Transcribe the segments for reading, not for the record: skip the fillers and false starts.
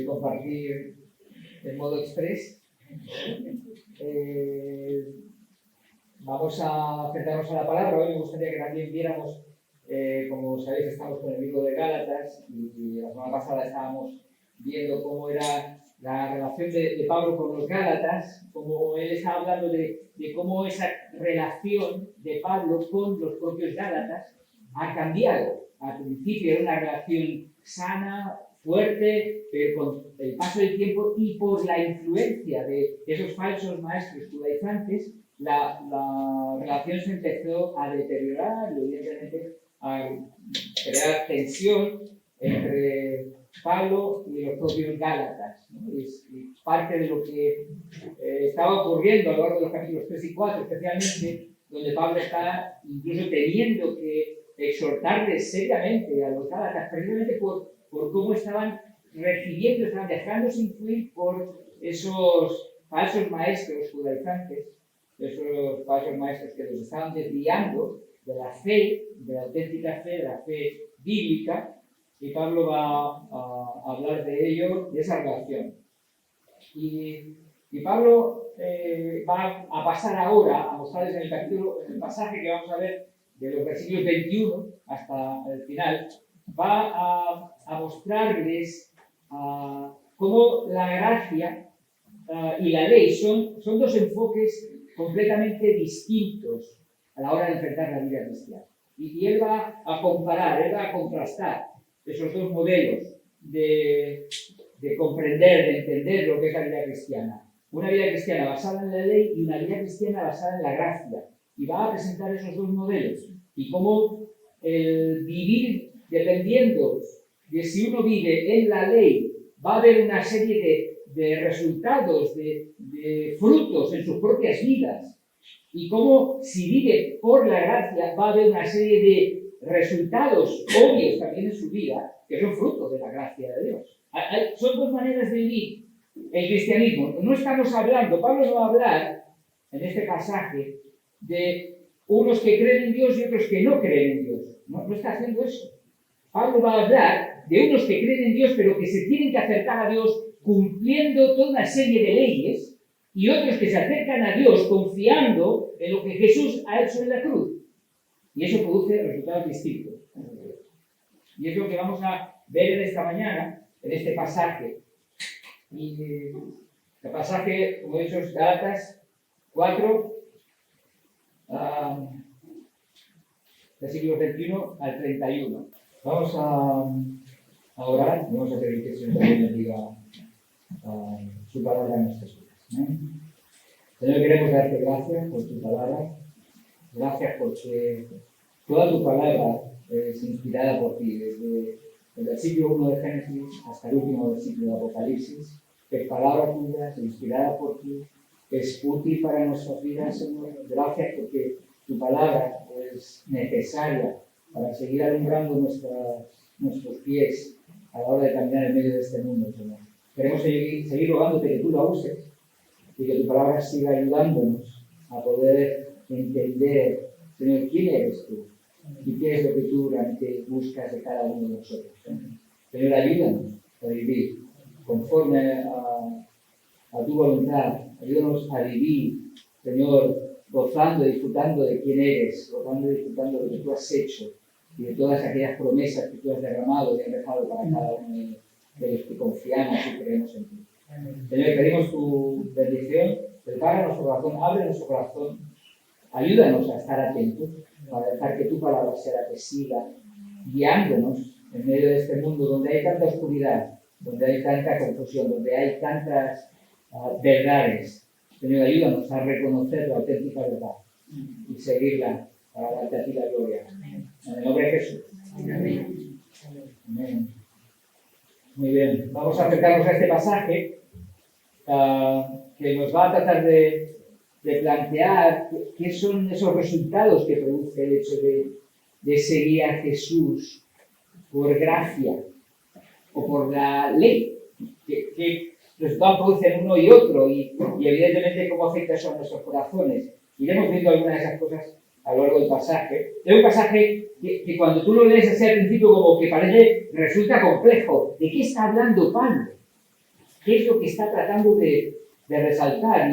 compartir en modo express. Vamos a acercarnos a la palabra. Hoy me gustaría que también viéramos, como sabéis, estamos con el libro de Gálatas y la semana pasada estábamos viendo cómo era la relación de Pablo con los Gálatas, como él estaba hablando de cómo esa relación de Pablo con los propios Gálatas ha cambiado. Al principio era una relación sana, fuerte, pero con el paso del tiempo y por la influencia de esos falsos maestros judaizantes, la relación se empezó a deteriorar y evidentemente a crear tensión entre Pablo y los propios Gálatas, ¿no? Y parte de lo que estaba ocurriendo a lo largo de los capítulos 3 y 4, especialmente, donde Pablo está incluso teniendo que exhortarles seriamente a los Gálatas, precisamente por cómo estaban recibiendo, estaban dejándose influir por esos falsos maestros judaizantes, esos falsos maestros que los estaban desviando de la fe, de la auténtica fe, de la fe bíblica. Y Pablo va a hablar de ello, de esa relación. Y Pablo va a pasar ahora a mostrarles en el pasaje que vamos a ver de los versículos 21 hasta el final, va a mostrarles cómo la gracia y la ley son dos enfoques completamente distintos a la hora de enfrentar la vida cristiana. Y él va a comparar, él va a contrastar esos dos modelos de comprender, de entender lo que es la vida cristiana. Una vida cristiana basada en la ley y una vida cristiana basada en la gracia. Y va a presentar esos dos modelos. Y cómo el vivir dependiendo de si uno vive en la ley, va a haber una serie de resultados, de frutos en sus propias vidas. Y cómo si vive por la gracia, va a haber una serie de resultados obvios también en su vida, que son frutos de la gracia de Dios. Son dos maneras de vivir el cristianismo. No estamos hablando, Pablo no va a hablar en este pasaje de unos que creen en Dios y otros que no creen en Dios. No está haciendo eso. Pablo va a hablar de unos que creen en Dios pero que se tienen que acercar a Dios cumpliendo toda una serie de leyes y otros que se acercan a Dios confiando en lo que Jesús ha hecho en la cruz. Y eso produce resultados distintos. Y es lo que vamos a ver en esta mañana, en este pasaje. Y el pasaje, como he dicho, es Gálatas 4, versículos 21 al 31. Vamos a orar, vamos a pedir que el Señor también bendiga su palabra en nuestras vidas. Señor, queremos darte gracias por tu palabra. Gracias porque toda tu palabra es inspirada por ti, desde el versículo 1 de Génesis hasta el último versículo de Apocalipsis. Es palabra tuya, es inspirada por ti, es útil para nuestras vidas, Señor. Gracias porque tu palabra es necesaria para seguir alumbrando nuestros pies a la hora de caminar en medio de este mundo, Señor. Queremos seguir rogándote que tú la uses y que tu palabra siga ayudándonos a poder entender, Señor, quién eres tú y qué es lo que tú realmente buscas de cada uno de nosotros. Señor, ayúdanos a vivir conforme a tu voluntad. Ayúdanos a vivir, Señor, gozando y disfrutando de quién eres, gozando y disfrutando de lo que tú has hecho y de todas aquellas promesas que tú has derramado y has dejado para cada uno de los que confiamos y creemos en ti. Señor, pedimos tu bendición, prepara nuestro corazón, abre nuestro corazón, ayúdanos a estar atentos, para dejar que tu palabra sea la que siga guiándonos en medio de este mundo donde hay tanta oscuridad, donde hay tanta confusión, donde hay tantas verdades. Señor, ayúdanos a reconocer la auténtica verdad y seguirla para darte a ti la gloria. En el nombre de Jesús. Amén. Amén. Muy bien, vamos a acercarnos a este pasaje que nos va a tratar de plantear qué son esos resultados que produce el hecho de seguir a Jesús por gracia o por la ley. ¿Qué resultados producen uno y otro? Y evidentemente cómo afecta eso a nuestros corazones. Iremos viendo algunas de esas cosas a lo largo del pasaje. Es un pasaje que cuando tú lo lees así al principio como que parece, resulta complejo. ¿De qué está hablando Pablo? ¿Qué es lo que está tratando de resaltar?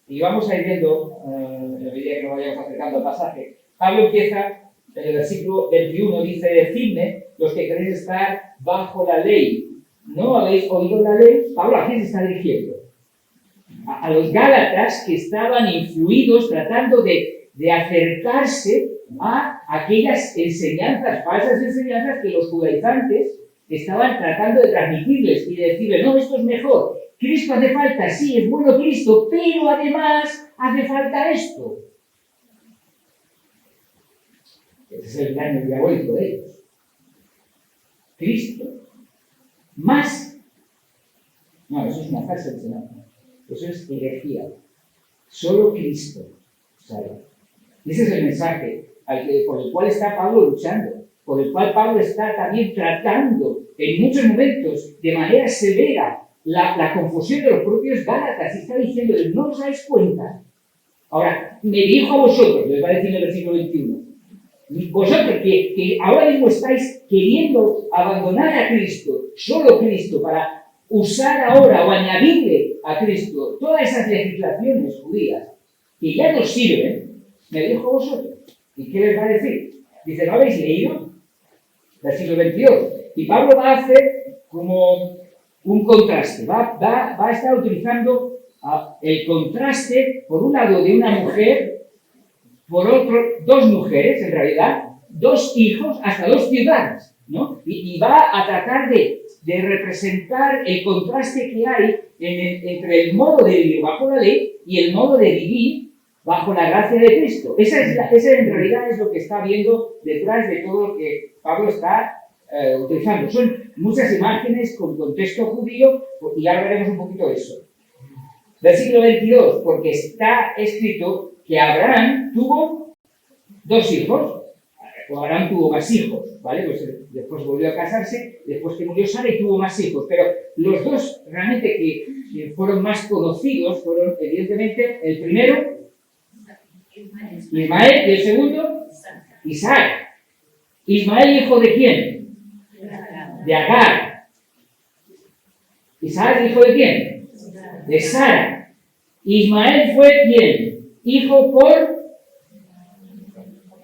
Y vamos a ir viendo, en la medida que nos vayamos acercando al pasaje. Pablo empieza en el versículo 21, dice: decidme los que queréis estar bajo la ley. ¿No habéis oído la ley? Pablo, ¿a quién se está dirigiendo? A los gálatas que estaban influidos tratando de acercarse a aquellas enseñanzas, falsas enseñanzas que los judaizantes estaban tratando de transmitirles y de decirles: no, esto es mejor, Cristo hace falta, sí, es bueno Cristo, pero además hace falta esto. Ese es el daño diabólico de ellos. Cristo más. No, eso es una falsa enseñanza. Eso es herejía. Solo Cristo salva. Ese es el mensaje por el cual está Pablo luchando, por el cual Pablo está también tratando en muchos momentos de manera severa la confusión de los propios gálatas. Y está diciendo: ¿no os dais cuenta? Ahora, me dirijo a vosotros, les va a decir en el versículo 21. Vosotros que ahora mismo estáis queriendo abandonar a Cristo, solo Cristo, para usar ahora o añadirle a Cristo todas esas legislaciones judías que ya nos sirven, me dirijo a vosotros. ¿Y qué les va a decir? Dice: ¿no habéis leído? Versículo 22. Y Pablo va a hacer como un contraste. Va a estar utilizando el contraste, por un lado, de una mujer, por otro, dos mujeres, en realidad, dos hijos, hasta dos ciudades, ¿no? Y va a tratar de representar el contraste que hay entre el modo de vivir bajo la ley y el modo de vivir bajo la gracia de Cristo. Esa en realidad es lo que está viendo detrás de todo lo que Pablo está utilizando. Son muchas imágenes con contexto judío, y ahora veremos un poquito eso. Versículo 22, porque está escrito que Abraham tuvo dos hijos, o Abraham tuvo más hijos, ¿vale? Pues después volvió a casarse, después que murió Sara y tuvo más hijos, pero los dos realmente que fueron más conocidos fueron, evidentemente, el primero, Ismael, y el segundo, Isaac. ¿Ismael hijo de quién? De Agar. ¿Isaac hijo de quién? De Sara. Ismael fue ¿quién? Hijo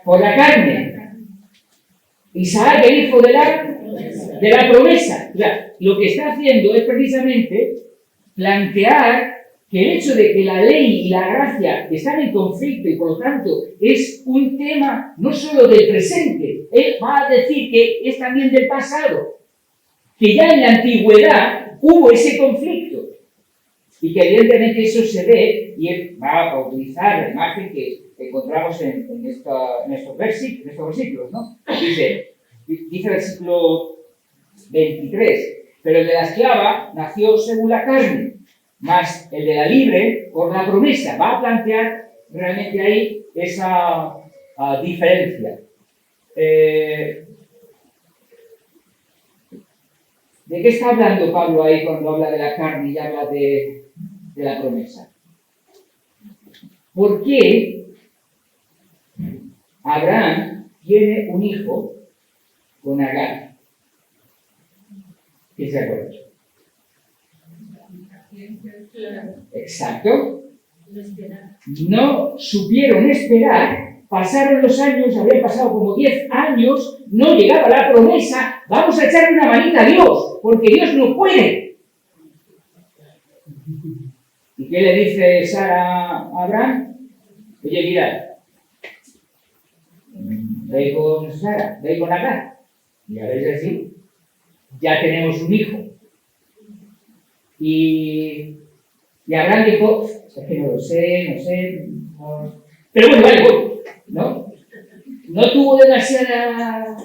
por la carne. Isaac el hijo de la promesa. O sea, lo que está haciendo es precisamente plantear que el hecho de que la ley y la gracia están en conflicto y por lo tanto es un tema no solo del presente, él va a decir que es también del pasado, que ya en la antigüedad hubo ese conflicto y que evidentemente eso se ve, y él va a utilizar la imagen que encontramos en estos versículos, ¿no? Dice el versículo 23, pero el de la esclava nació según la carne, más el de la libre por la promesa. Va a plantear realmente ahí esa diferencia. ¿De qué está hablando Pablo ahí cuando habla de la carne y habla de la promesa? ¿Por qué Abraham tiene un hijo con Agar? ¿Quién se acuerda? Exacto. No supieron esperar, pasaron los años, habían pasado como 10 años, no llegaba la promesa, vamos a echarle una manita a Dios, porque Dios no puede. ¿Y qué le dice Sara a Abraham? Oye, mira, ve con Sara, ve con Agar, y a ver así, ya tenemos un hijo. Y Abraham dijo: es que no lo sé, no. Pero bueno, vale, ¿no? No tuvo demasiada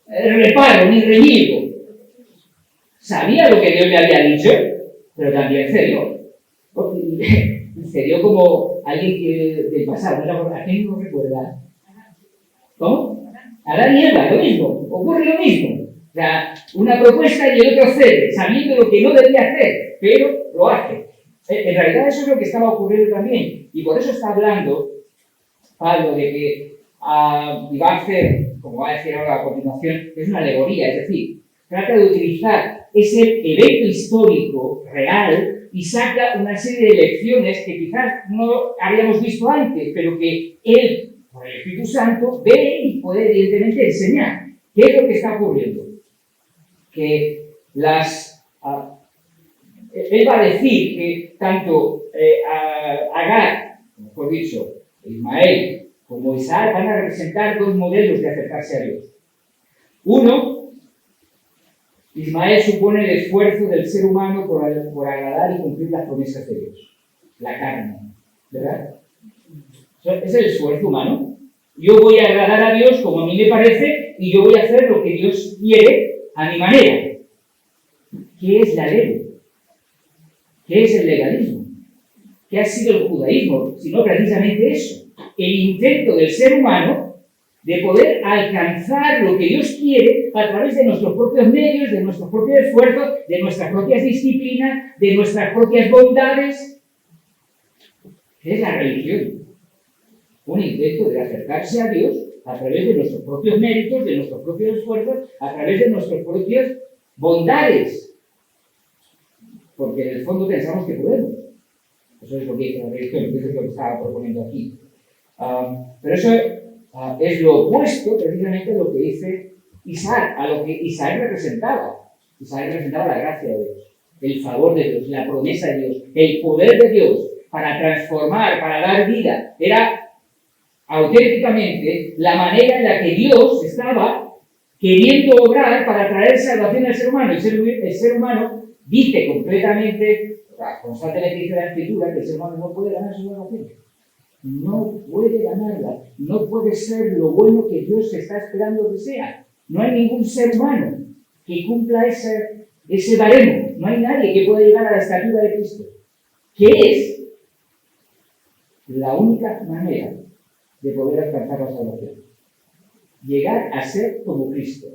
reparo ni reñigo. Sabía lo que Dios le había dicho, pero también cedió. Cedió como alguien del pasado. ¿A quién no recuerda? ¿Cómo? Adán y Eva, lo mismo. Ocurre lo mismo. O sea, una propuesta y el otro cede, sabiendo lo que no debía hacer, pero lo hace. En realidad eso es lo que estaba ocurriendo también. Y por eso está hablando Pablo, de que y va a hacer, como va a decir ahora a continuación, es una alegoría, es decir, trata de utilizar ese evento histórico real y saca una serie de lecciones que quizás no habíamos visto antes, pero que él, por el Espíritu Santo, ve y puede evidentemente enseñar. ¿Qué es lo que está ocurriendo? Que él va a decir que tanto Agar, mejor dicho, Ismael, como Isaac van a representar dos modelos de acercarse a Dios. Uno, Ismael supone el esfuerzo del ser humano por agradar y cumplir las promesas de Dios. La carne, ¿verdad? Es el esfuerzo humano. Yo voy a agradar a Dios como a mí me parece y yo voy a hacer lo que Dios quiere a mi manera. ¿Qué es la ley? ¿Qué es el legalismo? ¿Qué ha sido el judaísmo? Sino precisamente eso. El intento del ser humano de poder alcanzar lo que Dios quiere a través de nuestros propios medios, de nuestros propios esfuerzos, de nuestras propias disciplinas, de nuestras propias bondades. ¿Qué es la religión? Un intento de acercarse a Dios a través de nuestros propios méritos, de nuestros propios esfuerzos, a través de nuestras propias bondades. Porque en el fondo pensamos que podemos. Eso es lo que dice la religión, eso es lo que estaba proponiendo aquí. Pero eso es lo opuesto precisamente a lo que dice Isaac, a lo que Isaac representaba. Isaac representaba la gracia de Dios, el favor de Dios, la promesa de Dios, el poder de Dios para transformar, para dar vida. Era auténticamente la manera en la que Dios estaba queriendo obrar para traer salvación al ser humano. El ser humano dice completamente, constantemente dice la Escritura, que el ser humano no puede ganar su salvación. No puede ganarla. No puede ser lo bueno que Dios está esperando que sea. No hay ningún ser humano que cumpla ese baremo. No hay nadie que pueda llegar a la estatura de Cristo. ¿Qué es la única manera de poder alcanzar la salvación? Llegar a ser como Cristo,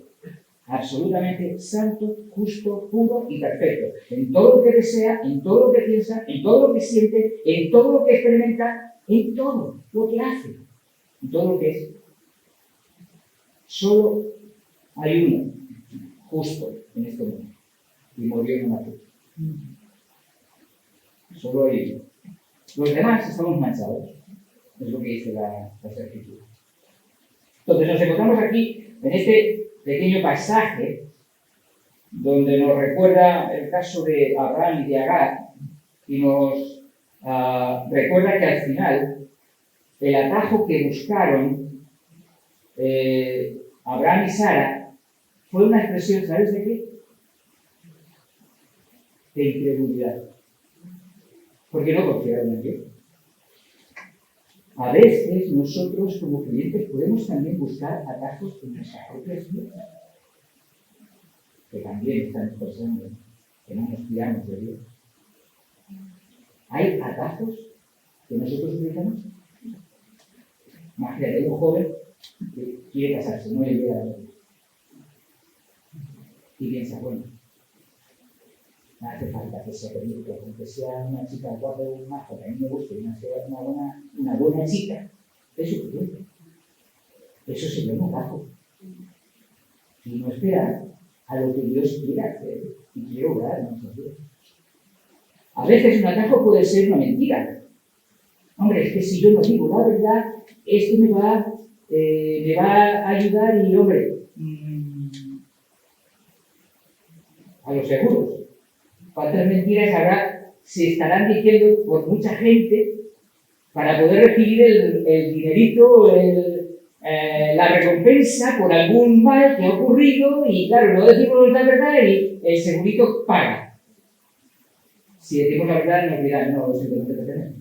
absolutamente santo, justo, puro y perfecto, en todo lo que desea, en todo lo que piensa, en todo lo que siente, en todo lo que experimenta, en todo lo que hace, en todo lo que es. Solo hay uno justo en este mundo y murió en una cruz. Solo hay uno. Los demás estamos manchados. Es lo que dice la Escritura. Entonces nos encontramos aquí en este pequeño pasaje donde nos recuerda el caso de Abraham y de Agar y nos recuerda que al final el atajo que buscaron Abraham y Sara fue una expresión, ¿sabes de qué? De incredulidad. Porque no confiaron en Dios. A veces nosotros como creyentes podemos también buscar atajos en nuestras propias vidas, que también están expresando que no nos fiamos de Dios. ¿Hay atajos que nosotros utilizamos? Imagínate, un joven que quiere casarse, no le llega a la novia. Y piensa, bueno, no hace falta que sea bonito, aunque sea una chica guapa o un majo, que a mí me guste, una buena chica, es suficiente. Eso sería un atajo. Y no esperar a lo que Dios quiera hacer y quiere obrar en nuestras vidas. A veces un atajo puede ser una mentira. Hombre, es que si yo no digo la verdad, esto me va a ayudar y, hombre, a los seguros. ¿Cuántas mentiras se estarán diciendo por mucha gente para poder recibir el dinerito, la recompensa por algún mal que ha ocurrido? Y claro, no decimos la verdad y el segurito paga. Si decimos la verdad, nos dirán, no, simplemente te tenemos.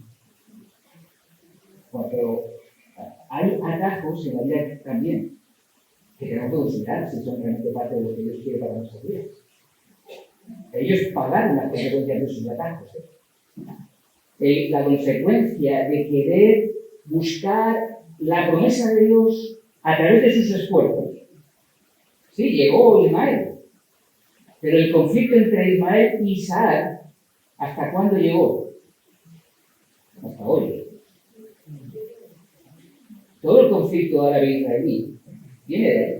Bueno, pero hay atajos en la vida también que tenemos que considerar si son realmente parte de lo que Dios quiere para nuestras vidas. Ellos pagaron las consecuencias de sus atajos. La consecuencia de querer buscar la promesa de Dios a través de sus esfuerzos. Sí, llegó Ismael, pero el conflicto entre Ismael y Isaac, ¿hasta cuándo llegó? Hasta hoy. todo el conflicto árabe-israelí viene de ahí.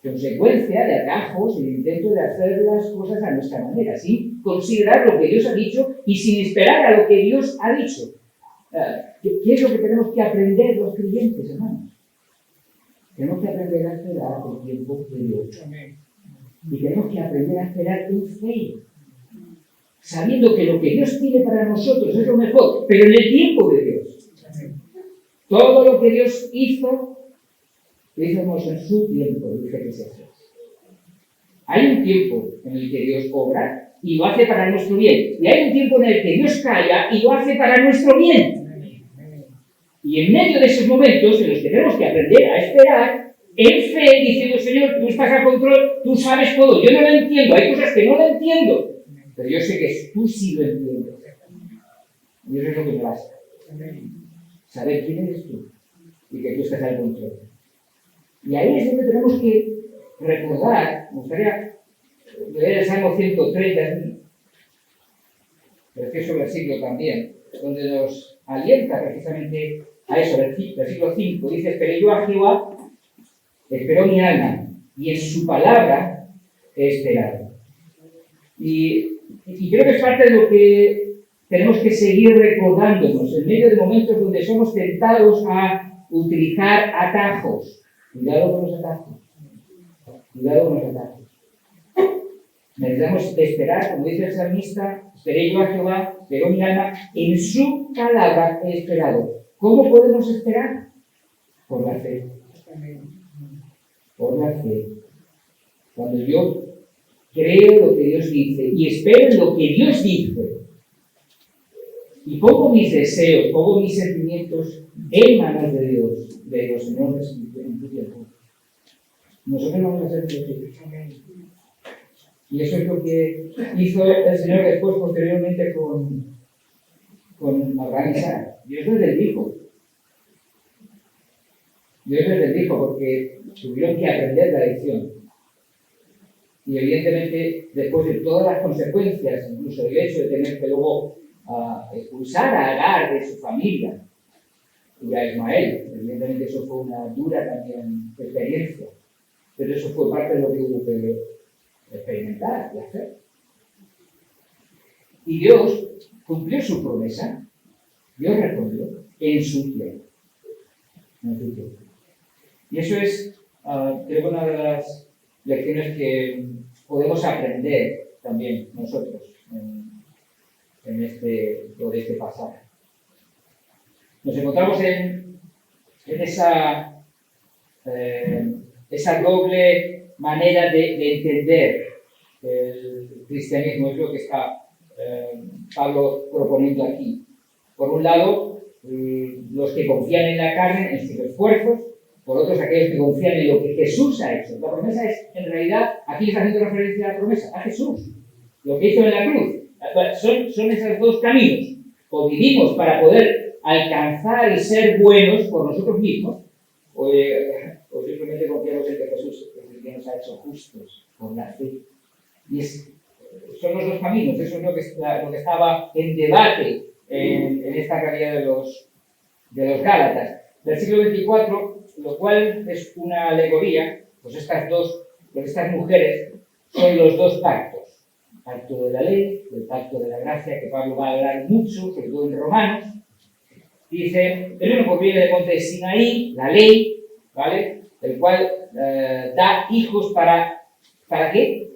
Consecuencia de atajos y de intento de hacer las cosas a nuestra manera, sin considerar lo que Dios ha dicho y sin esperar a lo que Dios ha dicho. ¿Qué es lo que tenemos que aprender los creyentes, hermanos? Tenemos que aprender a esperar el tiempo de Dios. Y tenemos que aprender a esperar en fe, sabiendo que lo que Dios tiene para nosotros es lo mejor, pero en el tiempo de Dios. Todo lo que Dios hizo, lo hicimos en su tiempo, dice Eclesiastés. Hay un tiempo en el que Dios obra y lo hace para nuestro bien. Y hay un tiempo en el que Dios calla y lo hace para nuestro bien. Y en medio de esos momentos en los que tenemos que aprender a esperar, en fe, diciendo, Señor, tú estás a control, tú sabes todo, yo no lo entiendo, hay cosas que no lo entiendo, pero yo sé que tú sí lo entiendes. Y eso es lo que me basta. Saber quién eres tú y que tú estás al control. Y ahí es donde tenemos que recordar, me gustaría leer el Salmo 130, precioso versículo también, donde nos alienta precisamente a eso, versículo 5, dice, esperé yo a Jehová, esperó mi alma, y en su palabra he esperado. Y creo que es parte de lo que tenemos que seguir recordándonos, en medio de momentos donde somos tentados a utilizar atajos. Cuidado con los atajos. Cuidado con los atajos. Necesitamos esperar, como dice el salmista, esperé yo a Jehová, esperó mi alma, en su palabra he esperado. ¿Cómo podemos esperar? Por la fe. Por la fe. Cuando yo creo lo que Dios dice y espero en lo que Dios dice y pongo mis deseos, pongo mis sentimientos en manos de Dios, de los señores en tu tiempo, nosotros vamos a ser felices. Y eso es lo que hizo el Señor después, posteriormente, con Abraham y Sara. Dios les bendijo. Dios les bendijo porque tuvieron que aprender la lección. Y evidentemente, después de todas las consecuencias, incluso el hecho de tener que luego expulsar a Agar de su familia y a Ismael, evidentemente eso fue una dura también experiencia. Pero eso fue parte de lo que hubo que experimentar y hacer. Y Dios cumplió su promesa. Dios respondió en su tiempo. En su tiempo. Y eso es, creo, una de las lecciones que podemos aprender también nosotros en este pasaje. Nos encontramos en esa doble manera de entender el cristianismo, es lo que está Pablo proponiendo aquí. Por un lado, los que confían en la carne, en sus esfuerzos; por otros, aquellos que confían en lo que Jesús ha hecho. La promesa es, en realidad, aquí está haciendo referencia a la promesa, a Jesús, lo que hizo en la cruz. Son esos dos caminos. O vivimos para poder alcanzar y ser buenos por nosotros mismos, o simplemente confiamos en que Jesús es el que nos ha hecho justos por la fe. Y son los dos caminos. Eso es lo que estaba en debate en esta realidad de los Gálatas. Versículo 24, lo cual es una alegoría, pues estas mujeres son los dos pactos. El pacto de la ley, el pacto de la gracia, que Pablo va a hablar mucho, sobre todo en Romanos. Dice, el uno proviene del monte de Sinaí, la ley, ¿vale? El cual da hijos ¿para qué?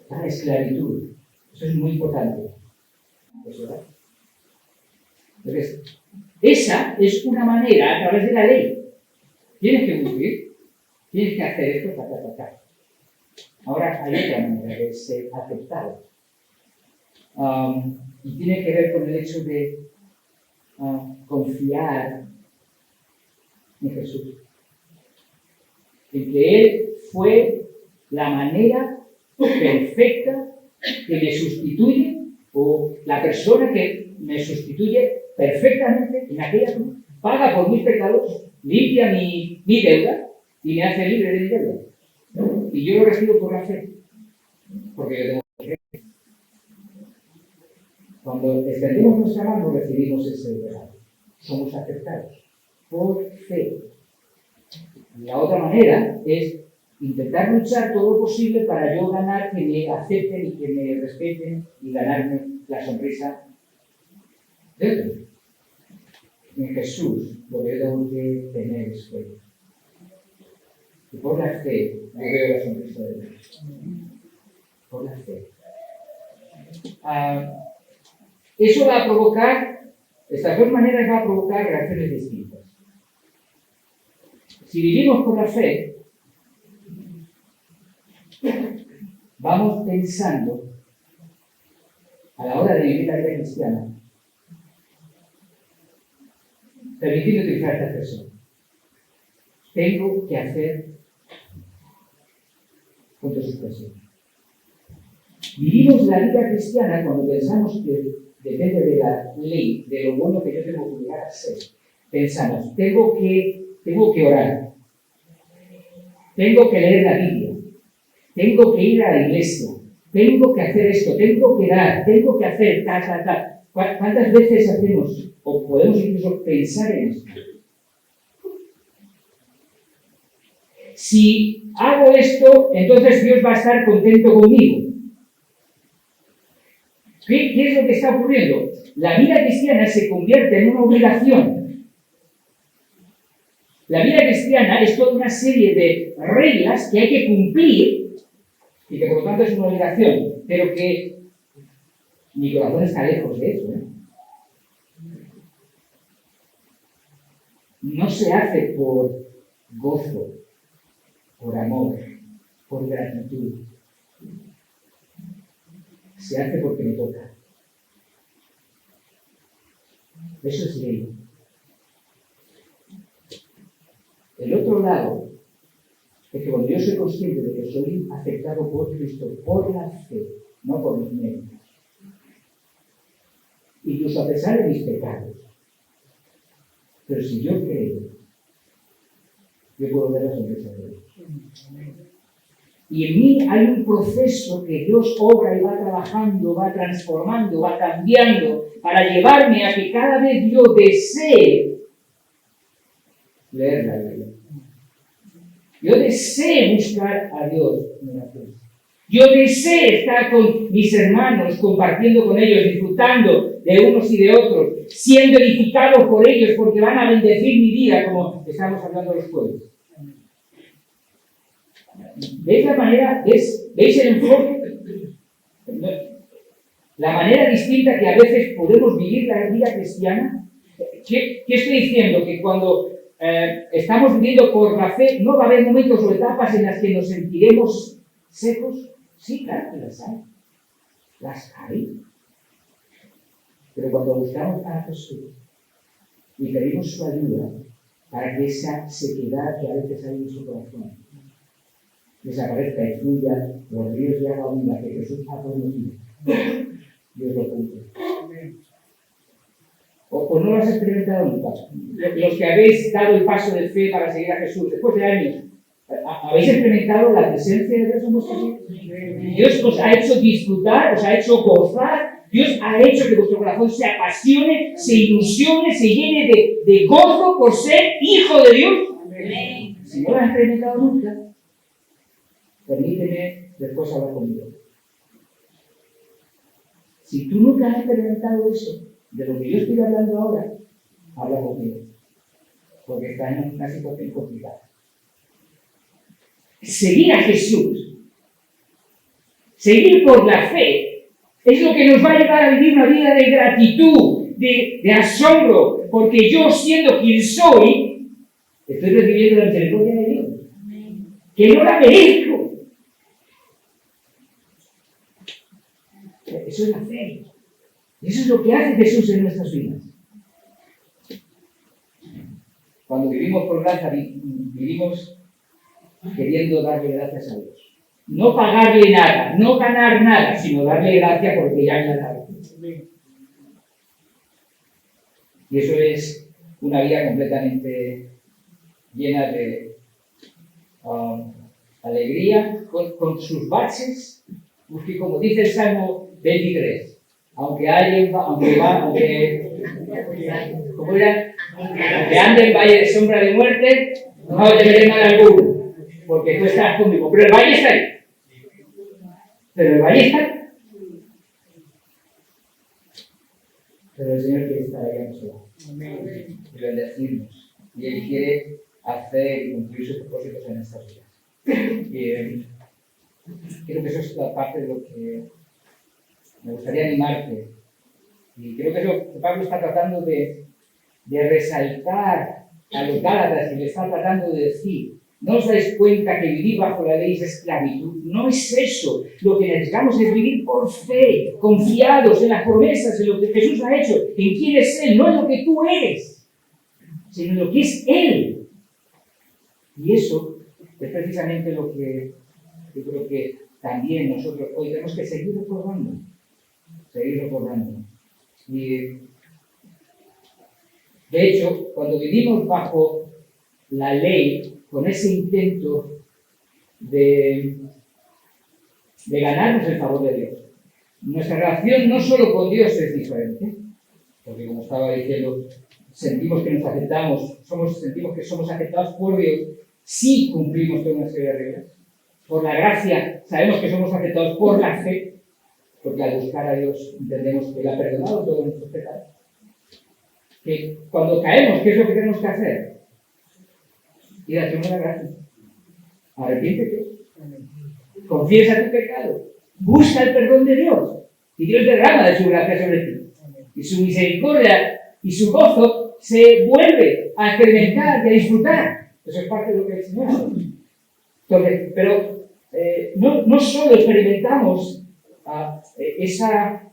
Para esclavitud. Eso es muy importante. ¿Verdad? Entonces, esa es una manera, a través de la ley. Tienes que cumplir, tienes que hacer esto, ta. Ahora hay otra manera de ser aceptado. Y tiene que ver con el hecho de confiar en Jesús. En que Él fue la manera perfecta que me sustituye, o la persona que me sustituye perfectamente en aquella cruz, paga por mis pecados, limpia mi deuda y me hace libre de mi deuda. Y yo lo recibo por la fe, porque yo tengo fe. Cuando extendemos nuestra mano, recibimos ese regalo. Somos aceptados por fe. La otra manera es intentar luchar todo lo posible para yo ganar que me acepten y que me respeten y ganarme la sonrisa de otros. En Jesús lo que yo tengo que tener es fe. Y por la fe yo veo la sonrisa de Dios. Por la fe. Eso va a provocar, estas dos maneras va a provocar reacciones distintas. Si vivimos por la fe, vamos pensando, a la hora de vivir la vida cristiana, permitiendo utilizar esta expresión. Tengo que hacer punto suspensivo. Vivimos la vida cristiana cuando pensamos que depende de la ley, de lo bueno que yo tengo que llegar a ser. Pensamos, tengo que orar, tengo que leer la Biblia, tengo que ir a la iglesia, tengo que hacer esto, tengo que dar, tengo que hacer tal. ¿Cuántas veces hacemos o podemos incluso pensar en esto? Si hago esto, entonces Dios va a estar contento conmigo. ¿Qué es lo que está ocurriendo? La vida cristiana se convierte en una obligación. La vida cristiana es toda una serie de reglas que hay que cumplir y que por lo tanto es una obligación, pero que mi corazón está lejos de eso. No se hace por gozo, por amor, por gratitud. Se hace porque me toca. Eso es ley. El otro lado es que cuando yo soy consciente de que soy aceptado por Cristo por la fe, no por mis méritos, incluso a pesar de mis pecados, pero si yo creo, yo puedo ver la sonrisa de Dios. Y en mí hay un proceso que Dios obra y va trabajando, va transformando, va cambiando, para llevarme a que cada vez yo desee leer la Biblia. Yo deseo buscar a Dios en la fe. Yo deseo estar con mis hermanos, compartiendo con ellos, disfrutando de unos y de otros, siendo edificado por ellos porque van a bendecir mi vida, como estamos hablando los jueves. ¿Veis la manera? ¿Veis el enfoque? La manera distinta que a veces podemos vivir la vida cristiana. ¿Qué estoy diciendo? Que cuando estamos viviendo por la fe, no va a haber momentos o etapas en las que nos sentiremos secos. Sí, claro que las hay. Las hay. Pero cuando buscamos a Jesús y pedimos su ayuda para que esa sequedad que a veces hay en su corazón desaparezca y fluya los ríos de agua viva que Jesús ha prometido, Dios lo cumple. O no lo has experimentado nunca. Los que habéis dado el paso de fe para seguir a Jesús, después de años, ¿habéis experimentado la presencia de Dios en vuestras vidas? Dios os ha hecho disfrutar, os ha hecho gozar, Dios ha hecho que vuestro corazón se apasione, se ilusione, se llene de gozo por ser hijo de Dios. Si no lo has experimentado nunca, permíteme después hablar conmigo. Si tú nunca has experimentado eso, de lo que yo estoy hablando ahora, habla conmigo. Porque está en una situación complicada. Seguir a Jesús, seguir por la fe, es lo que nos va a llevar a vivir una vida de gratitud, de asombro, porque yo, siendo quien soy, estoy recibiendo la misericordia de Dios, que no la merezco. Eso es la fe. Eso es lo que hace Jesús en nuestras vidas. Cuando vivimos por gracia, vivimos queriendo darle gracias a Dios. No pagarle nada, no ganar nada, sino darle gracias porque ya ha dado. Y eso es una vida completamente llena de alegría, con sus baches, porque como dice el Salmo 23, aunque ande en valle de sombra de muerte, no temeré mal alguno, porque tú estás conmigo. Pero el valle está ahí. Pero el valle está. Pero el Señor quiere estar ahí a nosotros y bendecirnos. Y Él quiere hacer y cumplir sus propósitos en estas vidas. Y creo que eso es la parte de lo que me gustaría animarte. Y creo que es lo que Pablo está tratando de resaltar a los Gálatas y le está tratando de decir. ¿No os dais cuenta que vivir bajo la ley es esclavitud? No es eso. Lo que necesitamos es vivir por fe, confiados en las promesas, en lo que Jesús ha hecho, en quién es Él, no en lo que tú eres, sino en lo que es Él. Y eso es precisamente lo que yo creo que también nosotros hoy tenemos que seguir recordando. Y de hecho, cuando vivimos bajo la ley, con ese intento de ganarnos el favor de Dios, nuestra relación no solo con Dios es diferente, porque como estaba diciendo, sentimos que nos aceptamos, sentimos que somos aceptados por Dios si cumplimos toda una serie de reglas. Por la gracia sabemos que somos aceptados por la fe, porque al buscar a Dios entendemos que Él ha perdonado todos nuestros pecados. Que cuando caemos, ¿qué es lo que tenemos que hacer? Ir a tomar la gracia. Arrepiéntete. Confiesa tu pecado. Busca el perdón de Dios. Y Dios derrama de su gracia sobre ti. Y su misericordia y su gozo se vuelve a experimentar y a disfrutar. Eso es parte de lo que el Señor hace. Entonces, pero no solo experimentamos esa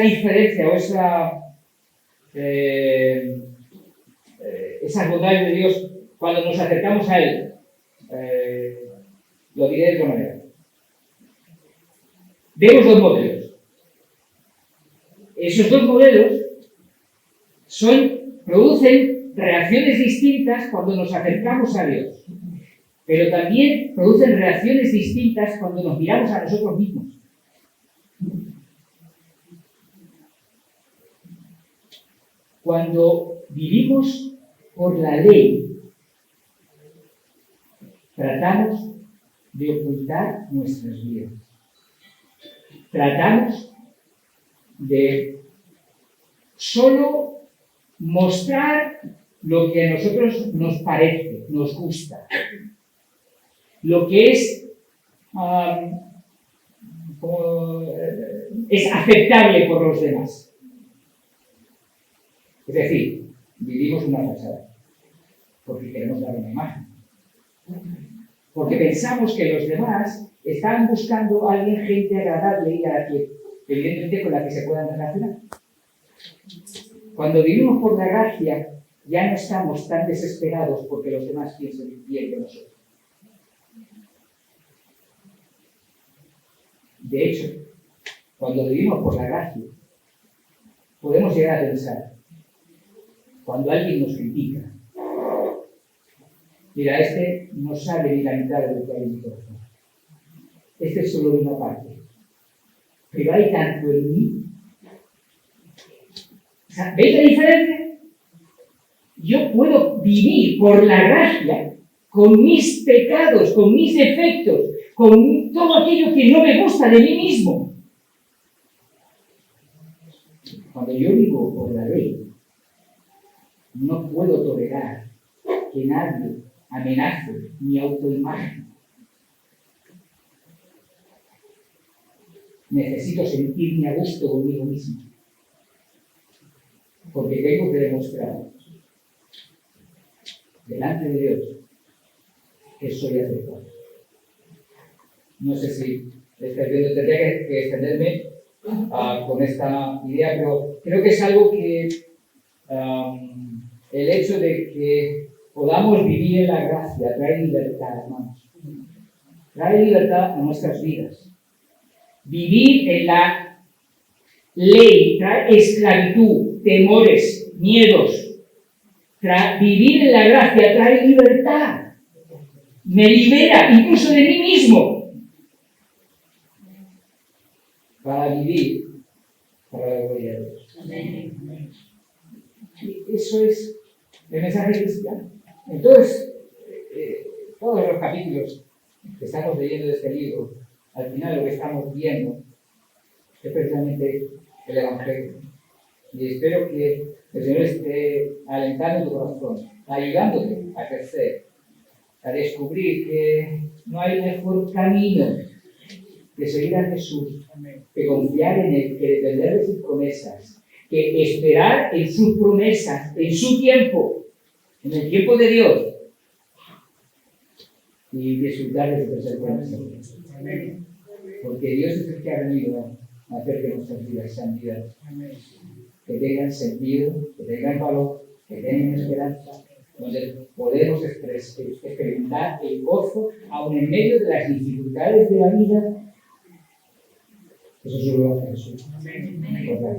diferencia o esas bondades de Dios cuando nos acercamos a Él. Lo diré de otra manera. Vemos dos modelos. Esos dos modelos producen reacciones distintas cuando nos acercamos a Dios, pero también producen reacciones distintas cuando nos miramos a nosotros mismos. Cuando vivimos por la ley, tratamos de ocultar nuestras vidas. Tratamos de solo mostrar lo que a nosotros nos parece, nos gusta. Lo que es aceptable por los demás. Es decir, vivimos una fachada, porque queremos dar una imagen. Porque pensamos que los demás están buscando a alguien, gente agradable y a la que, evidentemente, con la que se puedan relacionar. Cuando vivimos por la gracia, ya no estamos tan desesperados porque los demás piensen bien de nosotros. De hecho, cuando vivimos por la gracia, podemos llegar a pensar, cuando alguien nos critica, mira, este no sabe ni la mitad de lo que hay en mi corazón. Este es solo de una parte. Pero hay tanto en mí. ¿Veis la diferencia? Yo puedo vivir por la gracia con mis pecados, con mis defectos, con todo aquello que no me gusta de mí mismo. Cuando yo vivo por la ley, no puedo tolerar que nadie amenace mi autoimagen. Necesito sentirme a gusto conmigo mismo. Porque tengo que demostrar delante de Dios que soy aceptado. No sé si tendría que extenderme con esta idea, pero creo que es algo que el hecho de que podamos vivir en la gracia trae libertad, hermanos. Trae libertad a nuestras vidas. Vivir en la ley trae esclavitud, temores, miedos. Vivir en la gracia trae libertad. Me libera incluso de mí mismo. Para vivir para la gloria de Dios. Y eso es el mensaje cristiano. Entonces, todos los capítulos que estamos leyendo de este libro, al final lo que estamos viendo es precisamente el Evangelio. Y espero que el Señor esté alentando tu corazón, ayudándote a crecer, a descubrir que no hay mejor camino que seguir a Jesús, que confiar en Él, que depender de sus promesas, que esperar en sus promesas, en su tiempo, en el tiempo de Dios, y disfrutar de su presencia. Porque Dios es el que ha venido a hacer que nuestras vidas sean vidas que tengan sentido, que tengan valor, que tengan esperanza, donde podemos experimentar el gozo aun en medio de las dificultades de la vida. Eso solo lo hace Jesús por la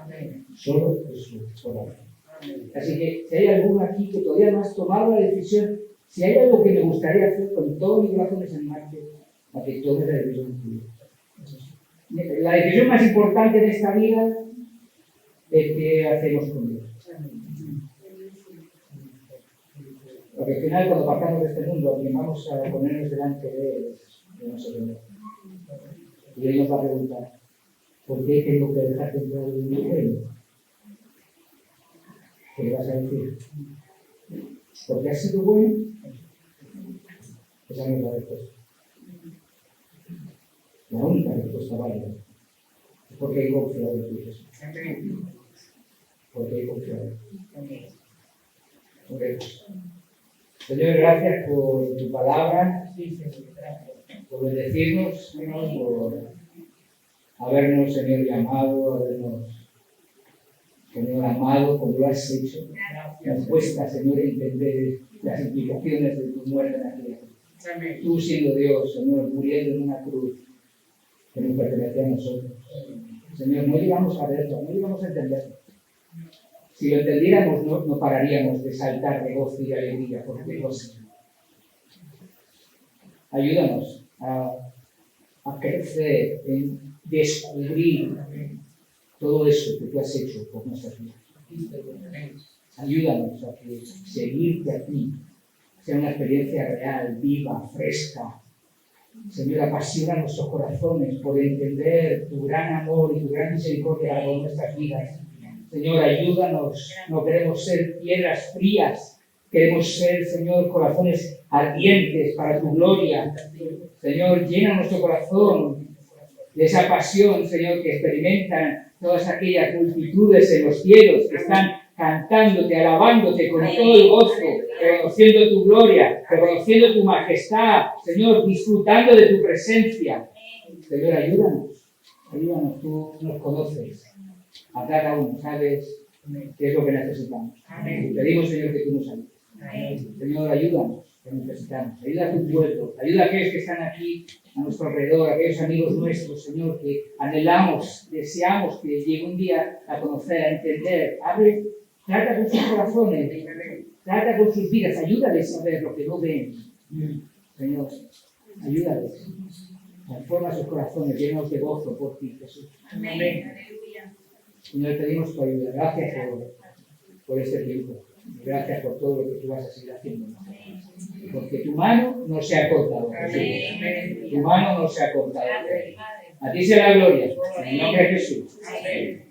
fe. Solo Jesús por la fe. Así que si hay alguno aquí que todavía no has tomado la decisión, si hay algo que me gustaría hacer con todo mi corazón es animarte a que tomes la decisión tuya. La decisión más importante de esta vida es qué hacemos con Dios. Porque al final, cuando partamos de este mundo, vamos a ponernos delante de Él, de nuestro Señor. Y Él nos va a preguntar, ¿por qué tengo que dejarte entrar en mi reino? ¿Qué le vas a decir? ¿Porque has sido bueno? Esa no es la respuesta. La única respuesta válida es porque he confiado en ti, Jesús. Porque he confiado en ti. Señor, gracias por tu palabra, por bendecirnos, Señor, por habernos, Señor, llamado, habernos, Señor, amado como lo has hecho. Nos cuesta, Señor, entender las implicaciones de tu muerte en la tierra. Tú siendo Dios, Señor, muriendo en una cruz que nos pertenece a nosotros. Señor, no llegamos a verlo, no llegamos a entenderlo. Si lo entendiéramos, no pararíamos de saltar de gozo y de alegría por tu cosa. Ayúdanos a crecer en descubrir todo eso que tú has hecho por nuestras vidas. Ayúdanos a que seguirte a ti sea una experiencia real, viva, fresca. Señor, apasiona nuestros corazones por entender tu gran amor y tu gran misericordia por nuestras vidas. Señor, ayúdanos. No queremos ser piedras frías. Queremos ser, Señor, corazones ardientes para tu gloria. Señor, llena nuestro corazón de esa pasión, Señor, que experimentan todas aquellas multitudes en los cielos que están cantándote, alabándote con todo el gozo, reconociendo tu gloria, reconociendo tu majestad, Señor, disfrutando de tu presencia. Señor, ayúdanos, tú nos conoces, a cada uno, sabes qué es lo que necesitamos. Pedimos, Señor, que tú nos ayudes. Señor, ayúdanos, que necesitamos. Ayuda a tu pueblo, ayuda a aquellos que están aquí a nuestro alrededor, a aquellos amigos nuestros, Señor, que anhelamos, deseamos que llegue un día a conocer, a entender. Trata con sus corazones, trata con sus vidas, ayúdales a ver lo que no ven. Señor, ayúdales. Transforma sus corazones llenos de gozo por ti, Jesús. Amén. Señor, pedimos tu ayuda. Gracias por este tiempo. Gracias por todo lo que tú vas a seguir haciendo. Porque tu mano no se ha cortado. Tu mano no se ha cortado. A ti sea la gloria. En el nombre de Jesús. Amén.